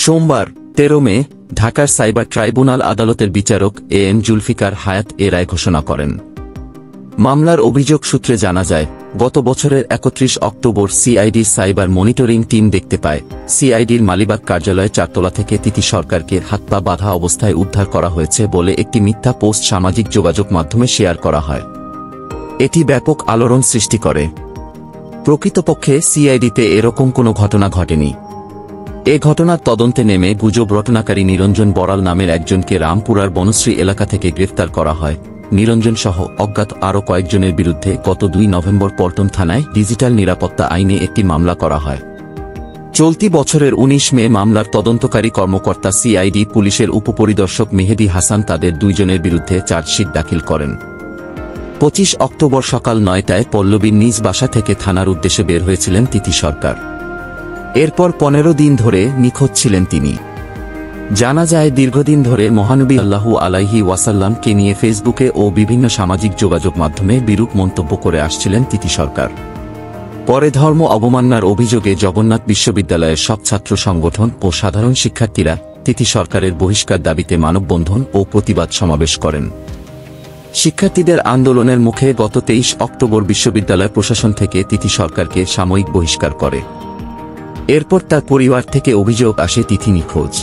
সোমবার 13 মে ঢাকার cyber tribunal আদালতের বিচারক এম জুলফিকার হায়াত এ রায় ঘোষণা করেন। মামলার অভিযোগ সূত্রে জানা যায়, গত বছরের 31 অক্টোবর সিআইডির সাইবার মনিটরিং টিম দেখতে পায় সিআইডির মালিবাগ কার্যালয়ে 4 তলা থেকে তিথি সরকারকে হাত পা বাঁধা অবস্থায় উদ্ধার করা হয়েছে বলে একটি মিথ্যা পোস্ট সামাজিক যোগাযোগ মাধ্যমে শেয়ার করা হয়। এটি ব্যাপক আলোড়ন সৃষ্টি করে। প্রকৃতপক্ষে সিআইডিতে এরকম কোনো ঘটনা ঘটেনি। এ ঘটনার তদন্তে নেমে গুজব রটনাকারী নিরঞ্জন বড়াল নামের একজনকে রামপুরার বনশ্রী এলাকা থেকে গ্রেফতার করা হয়। নিরঞ্জন সহ অজ্ঞাত আরও কয়েকজনের বিরুদ্ধে গত 2 নভেম্বর পল্টন থানায় ডিজিটাল নিরাপত্তা আইনে একটি মামলা করা হয়। চলতি বছরের 19 মে মামলার তদন্তকারী কর্মকর্তা সিআইডি পুলিশের উপপরিদর্শক মেহেদী হাসান তাদের 2 জনের বিরুদ্ধে চার্জশিট দাখিল করেন। 25 অক্টোবর সকাল 9টায় পল্লবীর নিজ বাসা থেকে থানার উদ্দেশ্যে বের হয়েছিলেন তিথি সরকার। এরপর 15 দিন ধরে নিখোঁজ ছিলেন তিনি। জানা যায়, দীর্ঘদিন ধরে মহানবী সাল্লাল্লাহু আলাইহি ওয়াসাল্লামকে নিয়ে ফেসবুকে ও বিভিন্ন সামাজিক যোগাযোগ মাধ্যমে বিরূপ মন্তব্য করে আসছিলেন তিথি সরকার। পরে ধর্ম অবমাননার অভিযোগে জগন্নাথ বিশ্ববিদ্যালয়ের সব ছাত্র সংগঠন ও সাধারণ শিক্ষার্থীরা তিথি সরকারের বহিষ্কার দাবিতে মানববন্ধন ও প্রতিবাদ সমাবেশ করেন। শিক্ষার্থীদের আন্দোলনের মুখে গত 23 অক্টোবর বিশ্ববিদ্যালয় প্রশাসন থেকে তিথি সরকারকে সাময়িক বহিষ্কার করে। এরপর তার পরিবার থেকে অভিযোগ আসে তিথি নিখোঁজ।